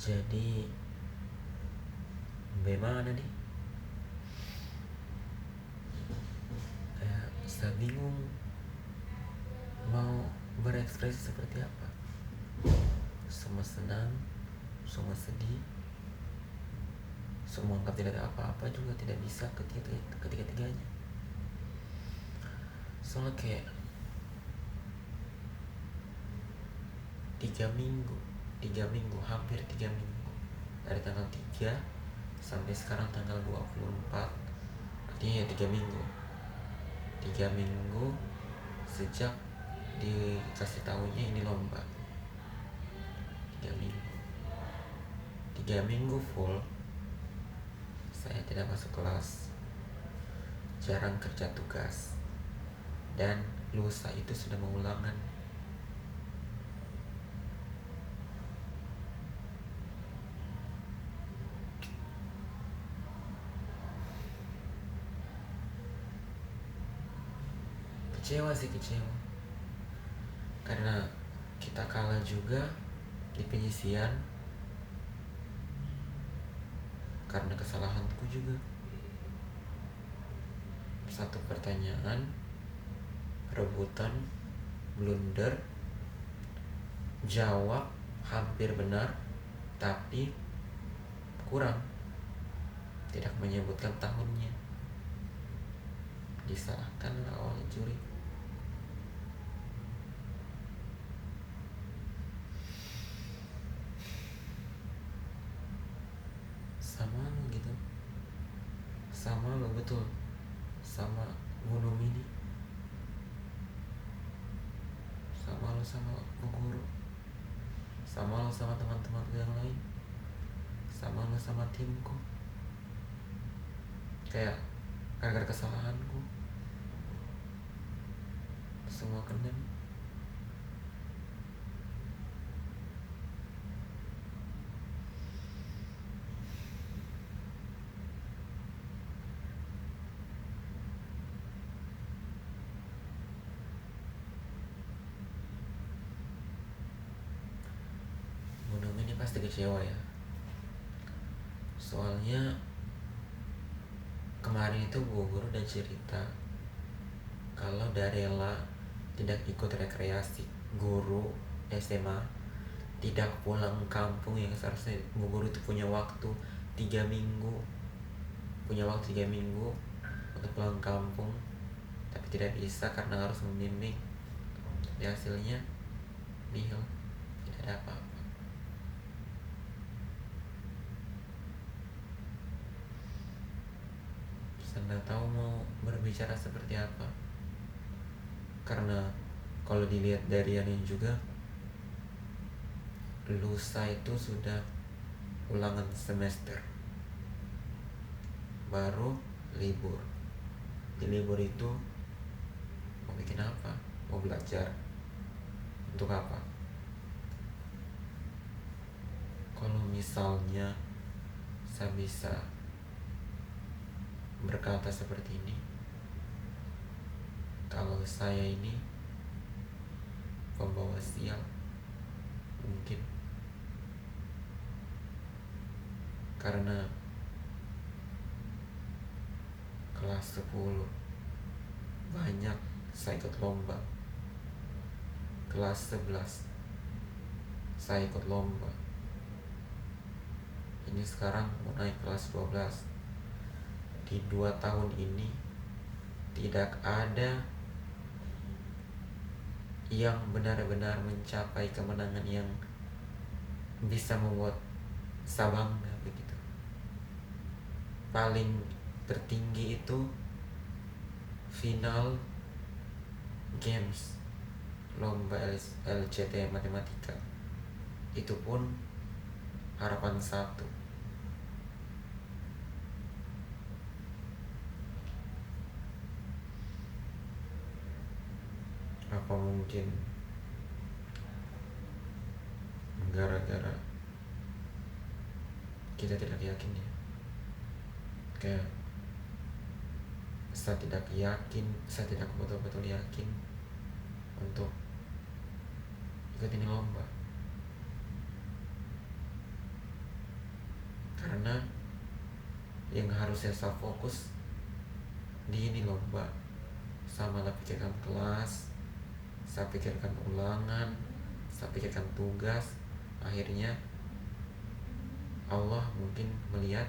Jadi bagaimana nih? Saya bingung mau berekspresi seperti apa. Semua senang, semua sedih, semua anggap tidak ada apa-apa juga tidak bisa ketiga-tiganya. Soalnya kayak 3 minggu, hampir 3 minggu, dari tanggal 3 sampai sekarang tanggal 24, artinya ya 3 minggu. 3 minggu sejak dikasih tahunya ini lomba. 3 minggu 3 minggu full saya tidak masuk kelas, jarang kerja tugas, dan lusa itu sudah mau ulangan. Kecewa karena kita kalah juga di penyisian karena kesalahanku juga. Satu pertanyaan, rebutan, blunder, jawab hampir benar tapi kurang, tidak menyebutkan tahunnya, disalahkanlah oleh juri. Sama lo betul, sama gunung ini, sama lo sama bu guru, sama lo sama teman-teman yang lain, sama lo sama timku. Kayak gara-gara kesalahanku semua kena. Gunung ini pasti kecewa ya, soalnya kemarin itu bu guru udah cerita kalau Darela tidak ikut rekreasi. Guru SMA tidak pulang kampung yang seharusnya bu guru itu punya waktu 3 minggu, untuk pulang kampung, tapi tidak bisa karena harus membimbing. Jadi hasilnya nihil, tidak ada apa-apa. Saya nggak tahu mau berbicara seperti apa, karena kalau dilihat dari yang juga, lusa itu sudah ulangan semester, baru libur. Di libur itu mau bikin apa? Mau belajar untuk apa? Kalau misalnya saya bisa berkata seperti ini, kalau saya ini pembawa sial, mungkin karena kelas 10 banyak saya ikut lomba, kelas 11 saya ikut lomba, ini sekarang mau naik kelas 12. Di 2 tahun ini tidak ada yang benar-benar mencapai kemenangan yang bisa membuat saya bangga begitu. Paling tertinggi itu final games lomba LCT matematika, itu pun harapan 1. Apa mungkin gara-gara kita tidak yakin ya? Kayak saya tidak betul-betul yakin untuk ikut ini lomba. karena yang harusnya saya fokus di ini lomba, sama lah pikirkan kelas, saya pikirkan ulangan, saya pikirkan tugas. Akhirnya Allah mungkin melihat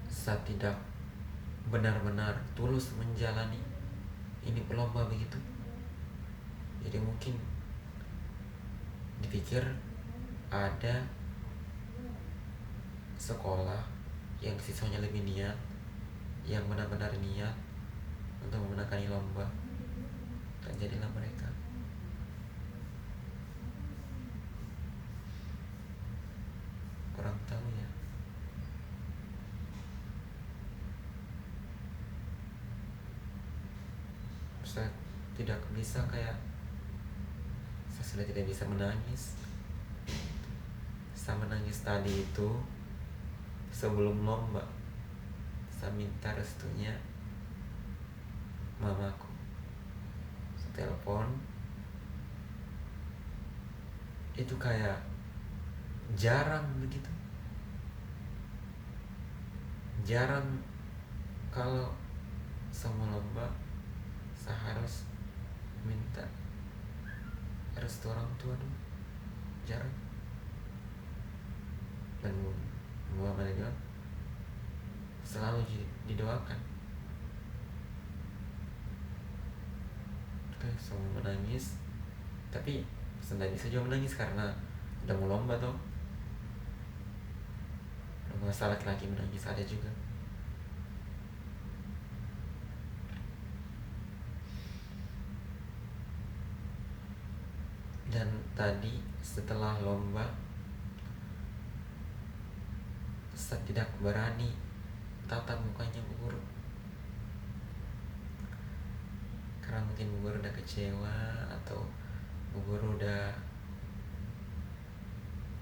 saya tidak benar-benar tulus menjalani ini lomba begitu. Jadi mungkin dipikir ada sekolah yang siswanya lebih niat, yang benar-benar niat untuk memenangkan lomba, dan jadilah mereka. Kurang tahu ya. Saya tidak bisa kayak, saya sudah tidak bisa menangis. Saya menangis tadi itu sebelum lomba. Saya minta restunya mamaku. Saya telepon, itu kayak jarang begitu. Jarang kalau sama lomba saya harus minta restu orang tua dulu. Jarang. Dan mama bilang selalu didoakan. Oke, semua menangis, tapi tidak bisa juga menangis karena udah mau lomba tuh. Masa laki-laki menangis ada juga. Dan tadi setelah lomba saya tidak berani tatap mukanya Bu Guru, karena mungkin Bu Guru udah kecewa atau Bu Guru udah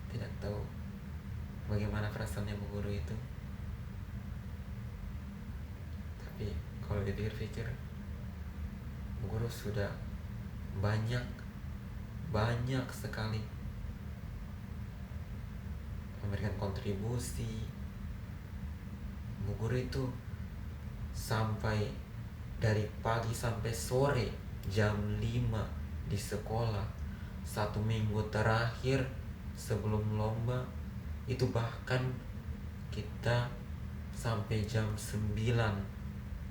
tidak tahu bagaimana perasaannya Bu Guru itu. Tapi kalau dipikir-pikir, Bu Guru sudah banyak sekali memberikan kontribusi. Bu Guru itu sampai dari pagi sampai sore jam 5 di sekolah. 1 minggu terakhir sebelum lomba itu bahkan kita sampai jam 9,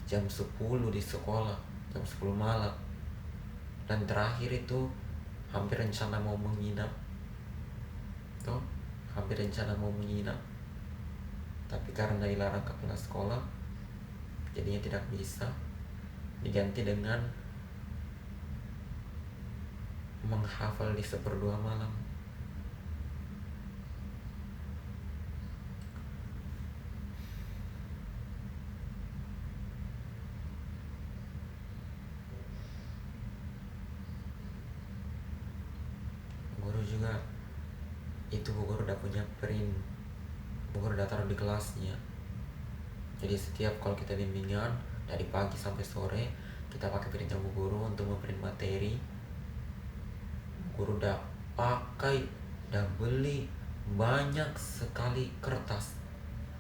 jam 10 di sekolah, jam 10 malam. Dan terakhir itu hampir rencana mau menginap. Hampir rencana mau menginap. Tapi karena dilarang kepala sekolah, jadinya tidak bisa. Diganti dengan menghafal di 1/2 malam. Guru juga itu, Bu Guru udah punya print, Bu Guru udah taruh di kelasnya. Jadi setiap kalau kita bimbingan dari pagi sampai sore, kita pakai printnya Bu Guru untuk memprint materi. Bu Guru udah pakai, udah beli banyak sekali kertas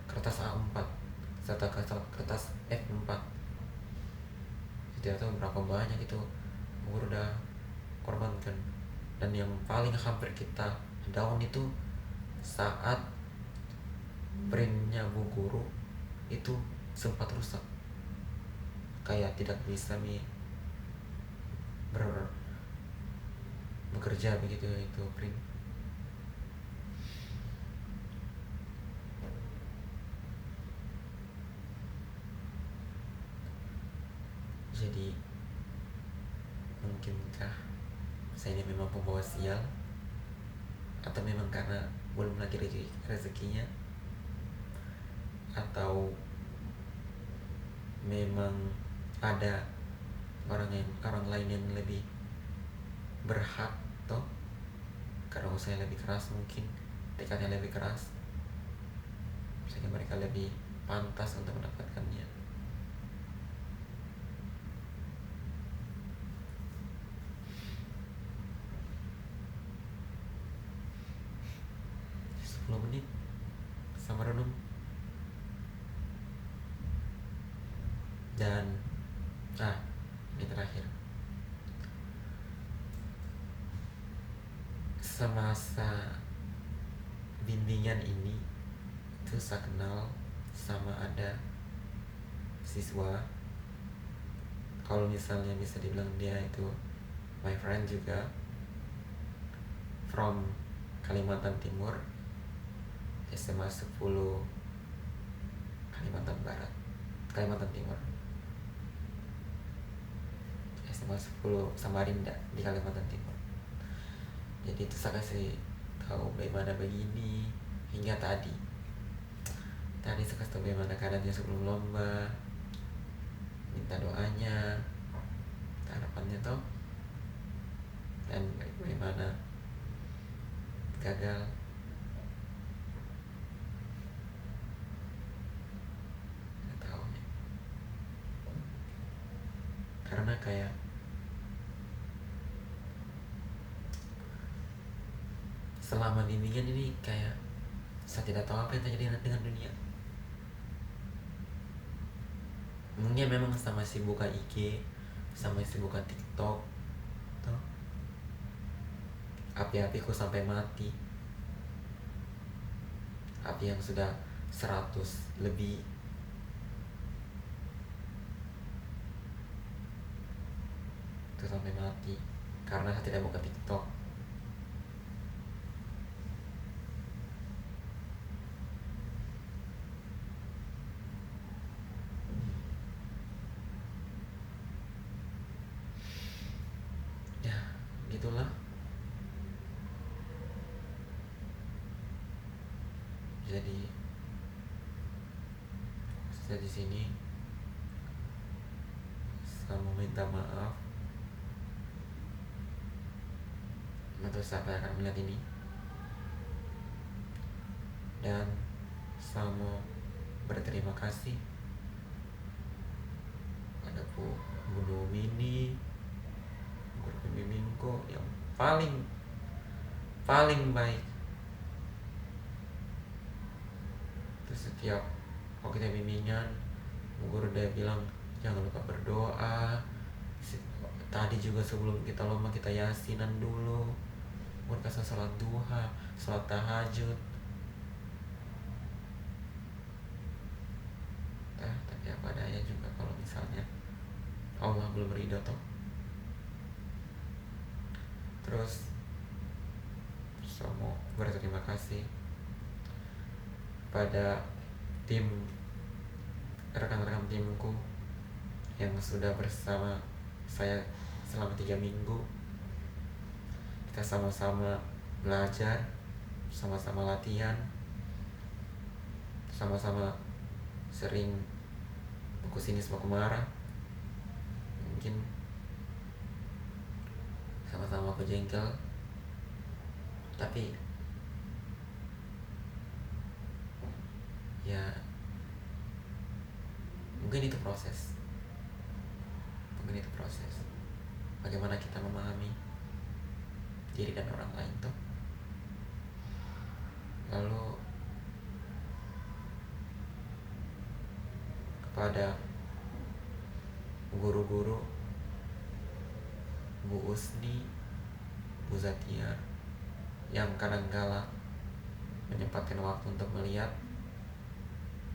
A4 serta kertas F4. Tidak tahu berapa banyak itu Bu Guru udah korbankan. Dan yang paling hampir kita down itu saat printnya Bu Guru itu sempat rusak, kayak tidak bisa bekerja begitu itu print. Jadi mungkinkah saya ini memang pembawa sial, atau memang karena belum lagi rezekinya, atau memang ada orang lain yang lebih berhak toh, karena usahanya lebih keras, mungkin tekadnya lebih keras, sehingga mereka lebih pantas untuk mendapatkannya. Dan ini terakhir, semasa bimbingan ini itu saya kenal sama ada siswa, kalau misalnya bisa dibilang dia itu my friend juga, from Kalimantan Timur, SMA 10 Kalimantan Timur, SMA 10 Samarinda di Kalimantan Timur. Jadi itu saya kasih tahu bagaimana begini, hingga tadi saya kasih tahu bagaimana keadaannya sebelum lomba, minta doanya, harapannya tuh, dan bagaimana gagal. Nggak tahu ya. Karena kayak selama bimbingan ini kayak saya tidak tahu apa yang terjadi dengan dunia. Mungkin memang sama si buka IG, sama si buka TikTok tuh, api-apiku sampai mati, api yang sudah 100 lebih itu sampai mati karena saya tidak buka TikTok. Ya gitulah. Jadi saya di sini saya mau minta maaf untuk siapa yang akan melihat ini, dan saya mau berterima kasih pada Bu Domini, guru pembimbingku yang paling baik. Terus setiap kalau kita bimbingan, Bu guru dia bilang jangan lupa berdoa. Tadi juga sebelum kita lomba kita yasinan dulu, kasih sholat duha, sholat tahajud. Tapi apa adanya juga, kalau misalnya Allah belum ridho toh. Terus saya mau berterima kasih pada rekan-rekan timku yang sudah bersama saya selama 3 minggu. Kita sama-sama belajar, sama-sama latihan, sama-sama sering aku sini sama aku marah, mungkin sama-sama aku jengkel, tapi ya mungkin itu proses bagaimana kita memahami diri dan orang lain tuh. Lalu kepada guru-guru, Bu Usni, Bu Zatiar, yang kadangkala menyempatkan waktu untuk melihat,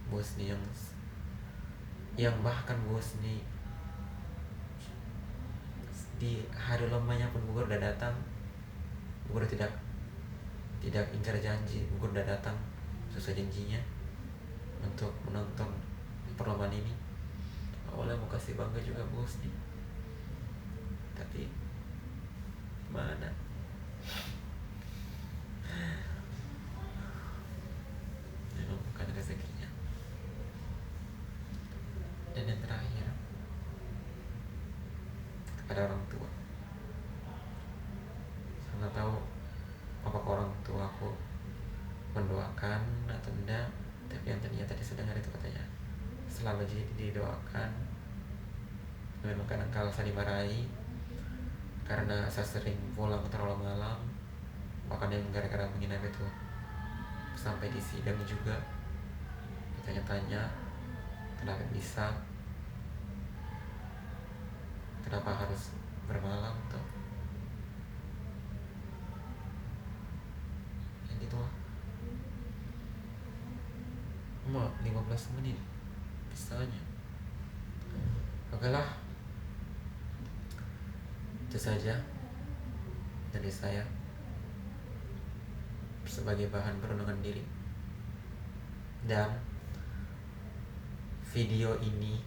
Bu Usni yang bahkan Bu Usni di hari lombanya pun Bu Guru udah datang. Bu Guru tidak ingkar janji, Bu Guru udah datang sesuai janjinya untuk menonton perlombaan ini. Awalnya mau kasih bangga juga Bu Usni, tapi mana memang bukan rezekinya. Dan yang terakhir, kepada orang tua, saya nggak tahu apakah orang tua aku mendoakan atau enggak, tapi yang ternyata tadi saya dengar itu katanya selalu didoakan. Memang kadang-kala saya dimarahi karena saya sering pulang terlalu malam, bahkan yang gara-gara menginap itu sampai di sidang juga ditanya-tanya kenapa bisa. kenapa harus bermalam tuh ya gitu lah. Cuma 15 menit bisanya. Oke lah, itu saja dari saya sebagai bahan perundungan diri. Dan video ini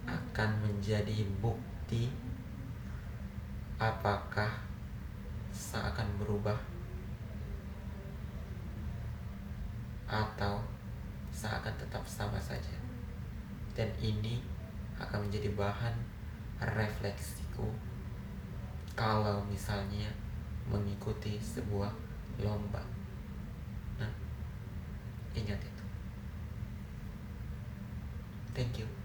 akan menjadi bukti apakah seakan berubah atau seakan tetap sama saja. Dan ini akan menjadi bahan refleksiku kalau misalnya mengikuti sebuah lomba. Nah, ingat itu. Thank you.